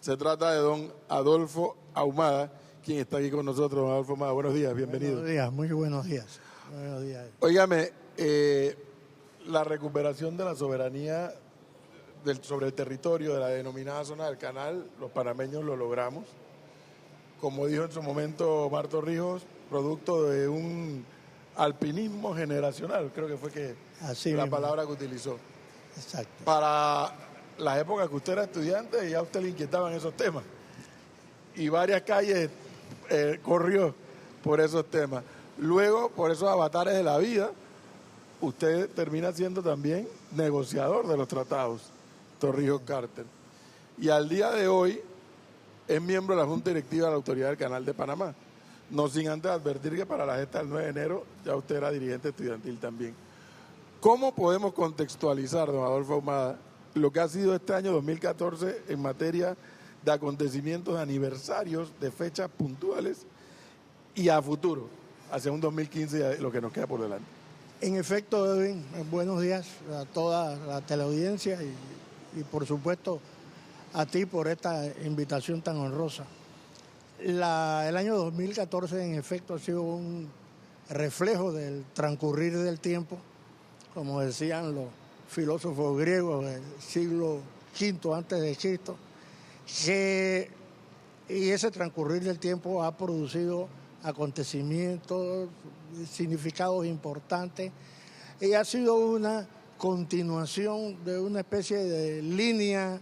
Se trata de don Adolfo Ahumada, quien está aquí con nosotros. Don Adolfo Ahumada, buenos días, bienvenido. Buenos días, muy buenos días. Buenos días. Óigame, la recuperación de la soberanía sobre el territorio de la denominada zona del canal, los panameños lo logramos. Como dijo en su momento Marto Rijos, producto de un alpinismo generacional, creo que fue Así la mismo. palabra que utilizó. Exacto. Para las épocas que usted era estudiante, ya a usted le inquietaban esos temas. Y varias calles corrió por esos temas. Luego, por esos avatares de la vida, usted termina siendo también negociador de los tratados, Torrijos Carter. Y al día de hoy es miembro de la Junta Directiva de la Autoridad del Canal de Panamá. No sin antes advertir que para la gesta del 9 de enero ya usted era dirigente estudiantil también. ¿Cómo podemos contextualizar, don Adolfo Ahumada, lo que ha sido este año 2014 en materia de acontecimientos, de aniversarios, de fechas puntuales y a futuro, hacia un 2015 y lo que nos queda por delante? En efecto, Edwin, buenos días a toda la teleaudiencia y por supuesto a ti por esta invitación tan honrosa. El año 2014 en efecto ha sido un reflejo del transcurrir del tiempo, como decían los filósofos griegos del siglo V antes de Cristo, y ese transcurrir del tiempo ha producido acontecimientos, significados importantes, y ha sido una continuación de una especie de línea,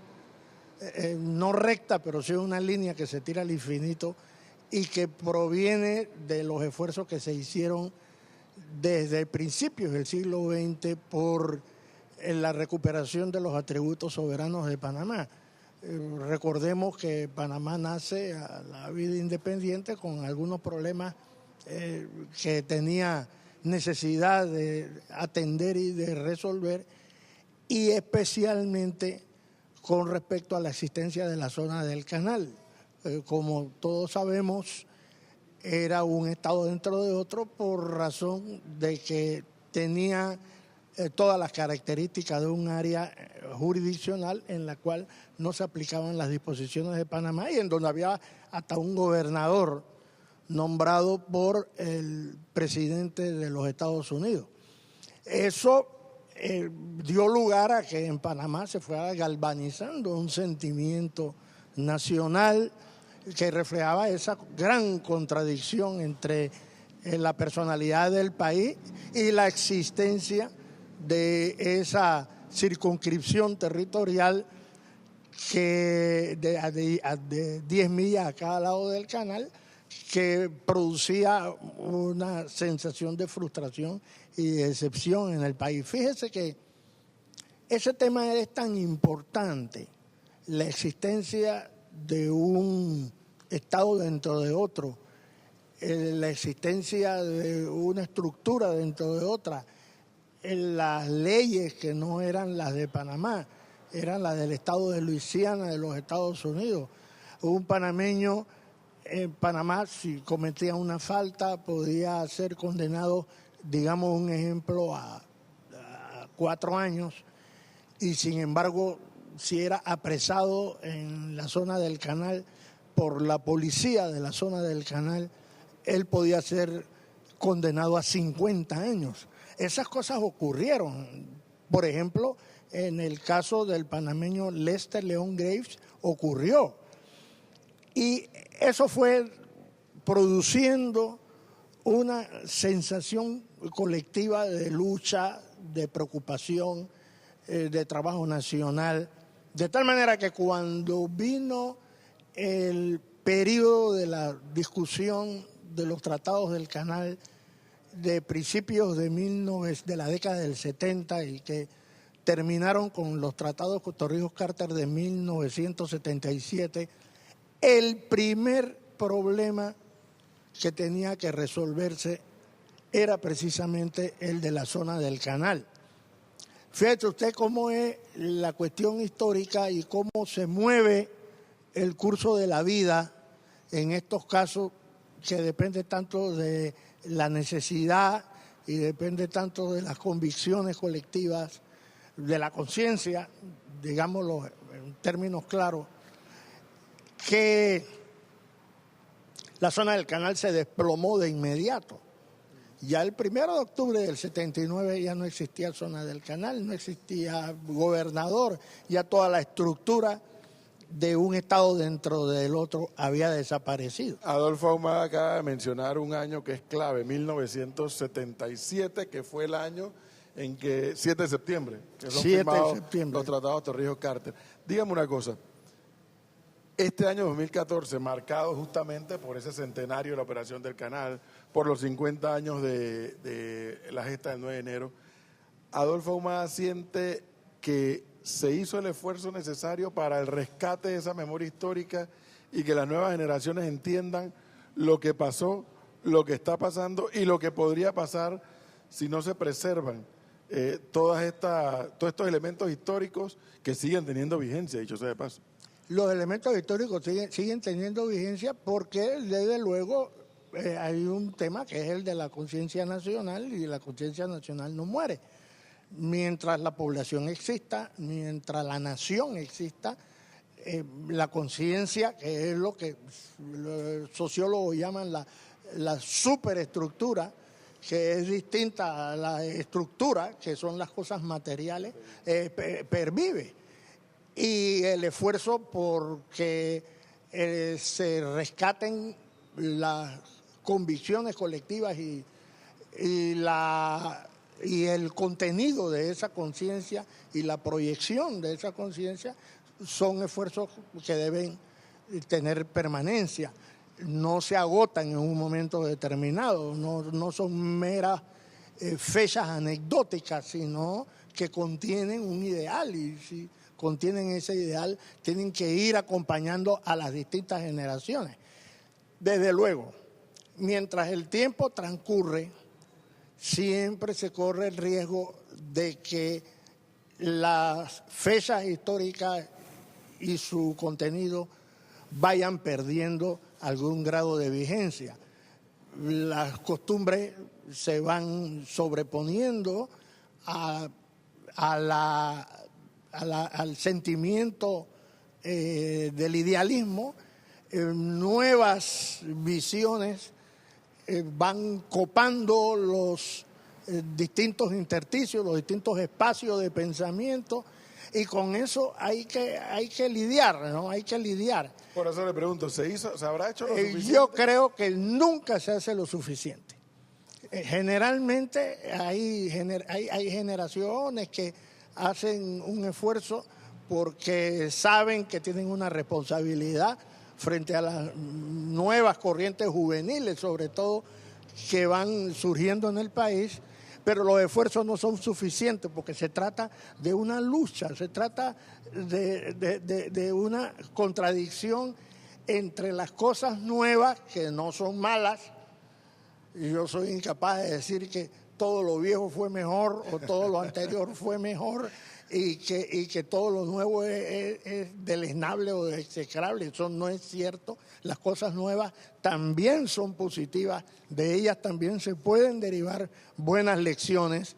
no recta, pero sí una línea que se tira al infinito y que proviene de los esfuerzos que se hicieron desde principios del siglo XX por la recuperación de los atributos soberanos de Panamá. Recordemos que Panamá nace a la vida independiente con algunos problemas que tenía necesidad de atender y de resolver, y especialmente con respecto a la existencia de la zona del canal. Como todos sabemos, era un estado dentro de otro por razón de que tenía todas las características de un área jurisdiccional en la cual no se aplicaban las disposiciones de Panamá y en donde había hasta un gobernador nombrado por el presidente de los Estados Unidos. Eso dio lugar a que en Panamá se fuera galvanizando un sentimiento nacional que reflejaba esa gran contradicción entre la personalidad del país y la existencia de esa circunscripción territorial que de 10 millas a cada lado del canal, que producía una sensación de frustración y de decepción en el país. Fíjese que ese tema es tan importante, la existencia de un Estado dentro de otro, la existencia de una estructura dentro de otra, las leyes que no eran las de Panamá, eran las del estado de Luisiana de los Estados Unidos. Un panameño en Panamá, si cometía una falta, podía ser condenado, digamos un ejemplo, a 4 años, y sin embargo, si era apresado en la zona del canal por la policía de la zona del canal, él podía ser condenado a 50 años. Esas cosas ocurrieron. Por ejemplo, en el caso del panameño Lester León Graves ocurrió. Y eso fue produciendo una sensación colectiva de lucha, de preocupación, de trabajo nacional, de tal manera que cuando vino el periodo de la discusión de los tratados del canal de principios de la década del 70 y que terminaron con los tratados Torrijos Carter de 1977, el primer problema que tenía que resolverse era precisamente el de la zona del canal. Fíjate usted cómo es la cuestión histórica y cómo se mueve el curso de la vida en estos casos, que depende tanto de la necesidad y depende tanto de las convicciones colectivas, de la conciencia, digámoslo en términos claros. que la zona del canal se desplomó de inmediato. Ya el 1 de octubre del 79 ya no existía zona del canal, no existía gobernador, ya toda la estructura de un estado dentro del otro había desaparecido. Adolfo Ahumada acaba de mencionar un año que es clave, 1977, que fue el año en que, 7 de septiembre, que son 7 de firmados septiembre. los tratados Torrijos-Carter. Dígame una cosa, este año 2014, marcado justamente por ese centenario de la operación del canal, por los 50 años de la gesta del 9 de enero, Adolfo Ahumada siente que se hizo el esfuerzo necesario para el rescate de esa memoria histórica y que las nuevas generaciones entiendan lo que pasó, lo que está pasando y lo que podría pasar si no se preservan todos estos elementos históricos que siguen teniendo vigencia, dicho sea de paso. Los elementos históricos siguen teniendo vigencia porque desde luego hay un tema que es el de la conciencia nacional y la conciencia nacional no muere. Mientras la población exista, mientras la nación exista, la conciencia, que es lo que los sociólogos llaman la superestructura, que es distinta a la estructura, que son las cosas materiales, pervive. Y el esfuerzo por que se rescaten las convicciones colectivas y el contenido de esa conciencia y la proyección de esa conciencia son esfuerzos que deben tener permanencia. No se agotan en un momento determinado, no son meras fechas anecdóticas, sino que contienen un ideal y si contienen ese ideal tienen que ir acompañando a las distintas generaciones. Desde luego, mientras el tiempo transcurre, siempre se corre el riesgo de que las fechas históricas y su contenido vayan perdiendo algún grado de vigencia. Las costumbres se van sobreponiendo al sentimiento del idealismo, nuevas visiones van copando los distintos intersticios, los distintos espacios de pensamiento, y con eso hay que lidiar, ¿no? Hay que lidiar. Por eso le pregunto, ¿se habrá hecho lo suficiente? Yo creo que nunca se hace lo suficiente. Generalmente hay generaciones que hacen un esfuerzo porque saben que tienen una responsabilidad frente a las nuevas corrientes juveniles, sobre todo, que van surgiendo en el país, pero los esfuerzos no son suficientes porque se trata de una lucha, se trata de una contradicción entre las cosas nuevas, que no son malas. Yo soy incapaz de decir que todo lo viejo fue mejor o todo lo anterior fue mejor y que todo lo nuevo es deleznable o execrable. Eso no es cierto. Las cosas nuevas también son positivas, de ellas también se pueden derivar buenas lecciones,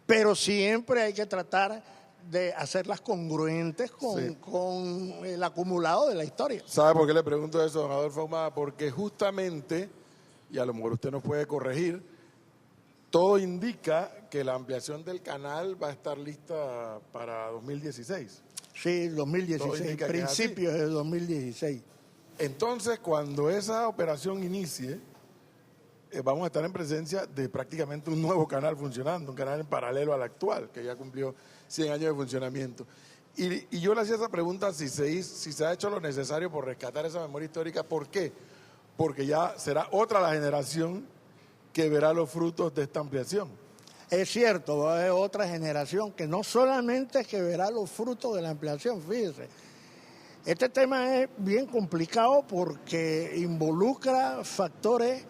pero siempre hay que tratar de hacerlas congruentes con el acumulado de la historia. ¿Sabe por qué le pregunto eso, don Adolfo Ahumada? Porque justamente, y a lo mejor usted nos puede corregir, todo indica que la ampliación del canal va a estar lista para 2016. Sí, 2016, principios de 2016. Entonces, cuando esa operación inicie, vamos a estar en presencia de prácticamente un nuevo canal funcionando, un canal en paralelo al actual, que ya cumplió 100 años de funcionamiento. Y yo le hacía esa pregunta, si se ha hecho lo necesario por rescatar esa memoria histórica. ¿Por qué? Porque ya será otra la generación que verá los frutos de esta ampliación. Es cierto, va a haber otra generación que no solamente es que verá los frutos de la ampliación, fíjese. Este tema es bien complicado porque involucra factores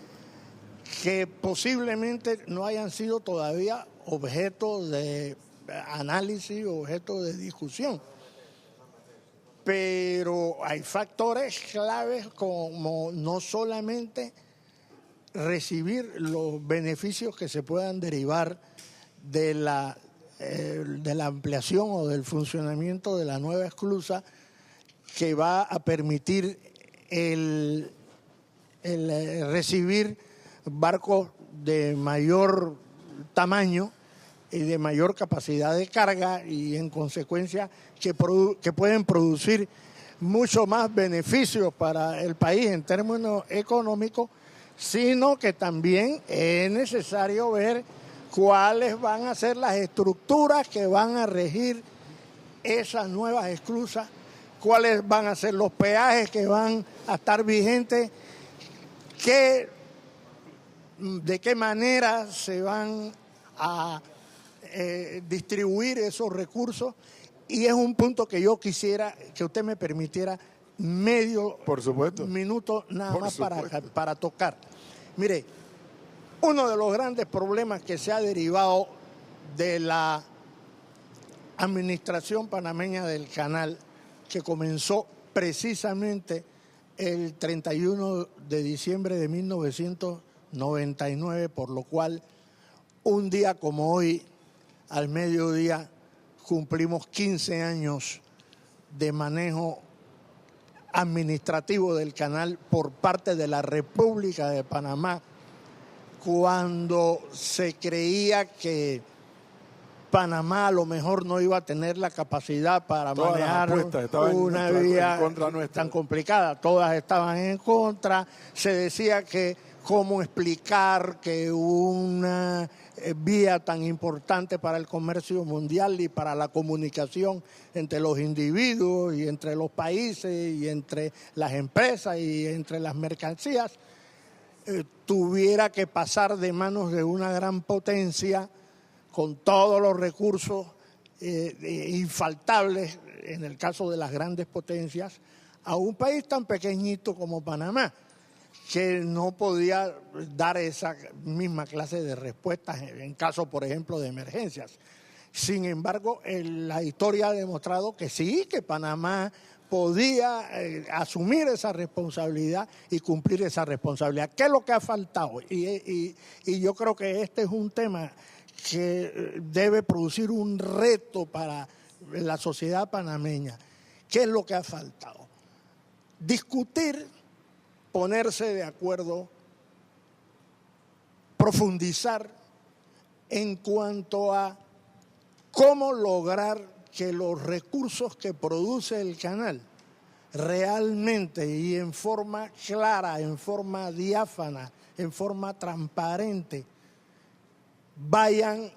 que posiblemente no hayan sido todavía objeto de análisis, objeto de discusión. Pero hay factores claves como no solamente recibir los beneficios que se puedan derivar de la ampliación o del funcionamiento de la nueva esclusa, que va a permitir el recibir barcos de mayor tamaño y de mayor capacidad de carga y en consecuencia que pueden producir mucho más beneficios para el país en términos económicos, sino que también es necesario ver cuáles van a ser las estructuras que van a regir esas nuevas esclusas, cuáles van a ser los peajes que van a estar vigentes, de qué manera se van a distribuir esos recursos, y es un punto que yo quisiera que usted me permitiera medio minuto nada más para tocar. Mire, uno de los grandes problemas que se ha derivado de la administración panameña del canal, que comenzó precisamente el 31 de diciembre de 1999, por lo cual un día como hoy, al mediodía, cumplimos 15 años de manejo administrativo del canal por parte de la República de Panamá, cuando se creía que Panamá a lo mejor no iba a tener la capacidad para manejar una vía tan complicada. Todas estaban en contra. Se decía que cómo explicar que una vía tan importante para el comercio mundial y para la comunicación entre los individuos y entre los países y entre las empresas y entre las mercancías tuviera que pasar de manos de una gran potencia con todos los recursos infaltables, en el caso de las grandes potencias, a un país tan pequeñito como Panamá, que no podía dar esa misma clase de respuestas en caso, por ejemplo, de emergencias. Sin embargo, la historia ha demostrado que sí, que Panamá podía asumir esa responsabilidad y cumplir esa responsabilidad. ¿Qué es lo que ha faltado? Y yo creo que este es un tema que debe producir un reto para la sociedad panameña. ¿Qué es lo que ha faltado? Discutir, ponerse de acuerdo, profundizar en cuanto a cómo lograr que los recursos que produce el canal realmente y en forma clara, en forma diáfana, en forma transparente, vayan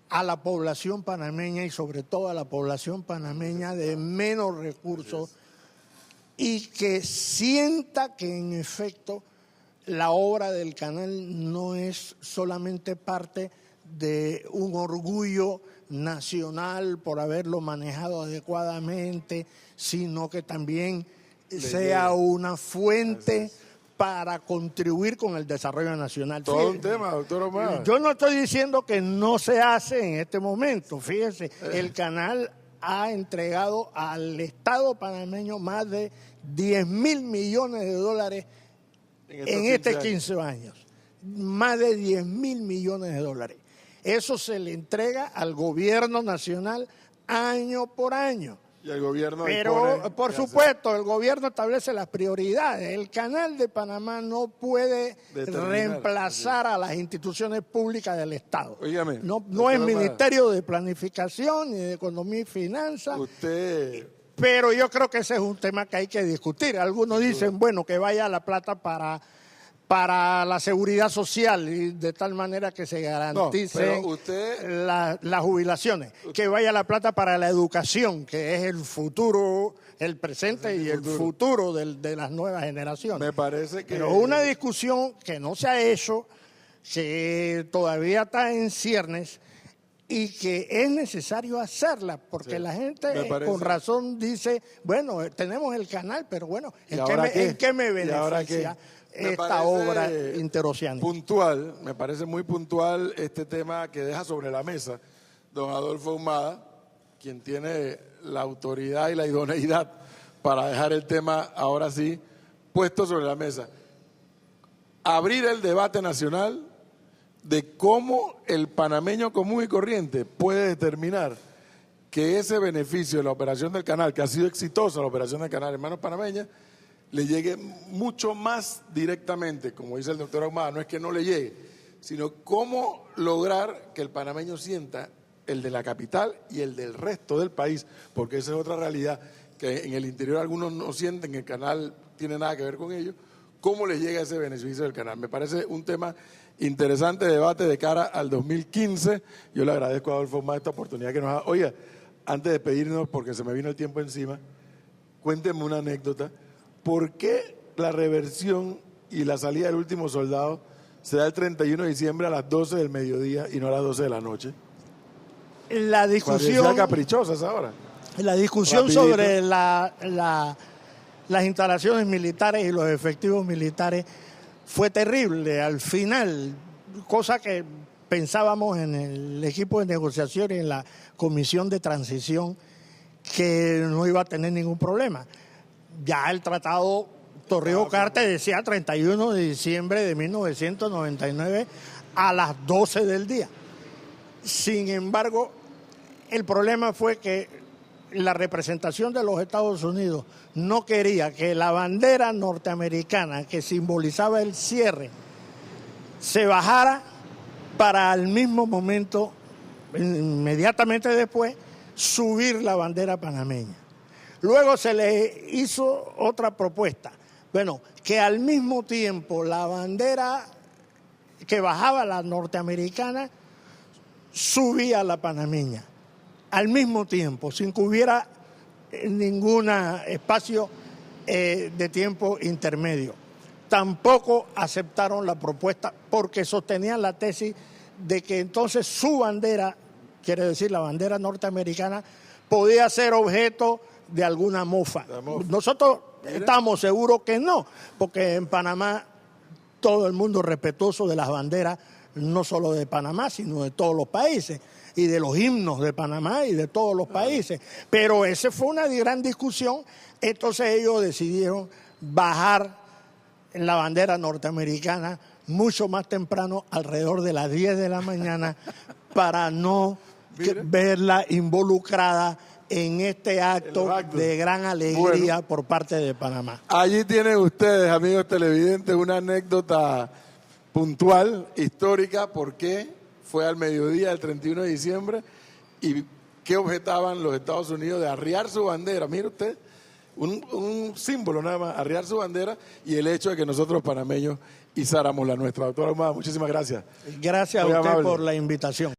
a la población panameña y sobre todo a la población panameña de menos recursos, y que sienta que en efecto la obra del canal no es solamente parte de un orgullo nacional por haberlo manejado adecuadamente, sino que también sea una fuente para contribuir con el desarrollo nacional. Todo un tema, doctor Omar. Yo no estoy diciendo que no se hace en este momento. Fíjese, el canal ha entregado al Estado panameño más de 10.000 millones de dólares en estos 15 años. Más de 10.000 millones de dólares. Eso se le entrega al gobierno nacional año por año. Y el gobierno Pero, por supuesto, el gobierno establece las prioridades. El Canal de Panamá no puede reemplazar a las instituciones públicas del Estado. Óigame, no es Ministerio de Planificación ni de Economía y Finanzas. Pero yo creo que ese es un tema que hay que discutir. Algunos dicen, bueno, que vaya la plata para la seguridad social y de tal manera que se garanticen las jubilaciones, que vaya la plata para la educación, que es el futuro, el presente y el futuro de las nuevas generaciones. Me parece que... Pero una discusión que no se ha hecho, que todavía está en ciernes y que es necesario hacerla, porque la gente con razón dice, bueno, tenemos el canal, pero bueno, ¿en qué me beneficia esta obra interoceánica? Puntual, me parece muy puntual este tema que deja sobre la mesa don Adolfo Ahumada, quien tiene la autoridad y la idoneidad para dejar el tema ahora sí puesto sobre la mesa. Abrir el debate nacional de cómo el panameño común y corriente puede determinar que ese beneficio de la operación del canal, que ha sido exitosa la operación del canal Hermanos Panameñas, le llegue mucho más directamente, como dice el doctor Ahumada, no es que no le llegue, sino cómo lograr que el panameño sienta el de la capital y el del resto del país, porque esa es otra realidad, que en el interior algunos no sienten que el canal tiene nada que ver con ellos, cómo les llega ese beneficio del canal. Me parece un tema interesante de debate de cara al 2015. Yo le agradezco a Adolfo más esta oportunidad que nos da. Oiga, antes de pedirnos, porque se me vino el tiempo encima, cuéntenme una anécdota. ¿Por qué la reversión y la salida del último soldado se da el 31 de diciembre a las 12 del mediodía y no a las 12 de la noche? La discusión caprichosa esa hora. La discusión Rapidito. sobre las instalaciones militares y los efectivos militares fue terrible. Al final, cosa que pensábamos en el equipo de negociación y en la comisión de transición, que no iba a tener ningún problema. Ya el tratado Torrijos-Cartes decía 31 de diciembre de 1999 a las 12 del día. Sin embargo, el problema fue que la representación de los Estados Unidos no quería que la bandera norteamericana que simbolizaba el cierre se bajara para al mismo momento, inmediatamente después, subir la bandera panameña. Luego se le hizo otra propuesta. Bueno, que al mismo tiempo la bandera que bajaba la norteamericana subía la panameña. Al mismo tiempo, sin que hubiera ningún espacio de tiempo intermedio. Tampoco aceptaron la propuesta porque sostenían la tesis de que entonces su bandera, quiere decir la bandera norteamericana, podía ser objeto de alguna mofa. Nosotros estamos seguros que no, porque en Panamá todo el mundo es respetuoso de las banderas, no solo de Panamá, sino de todos los países, y de los himnos de Panamá y de todos los países. Pero esa fue una gran discusión, entonces ellos decidieron bajar la bandera norteamericana mucho más temprano, alrededor de las 10 de la mañana, para no verla involucrada en este acto de gran alegría por parte de Panamá. Allí tienen ustedes, amigos televidentes, una anécdota puntual, histórica, por qué fue al mediodía del 31 de diciembre y qué objetaban los Estados Unidos de arriar su bandera. Mire usted, un símbolo nada más, arriar su bandera y el hecho de que nosotros panameños izáramos la nuestra. Doctora Ahumada, muchísimas gracias. Gracias a usted por la invitación.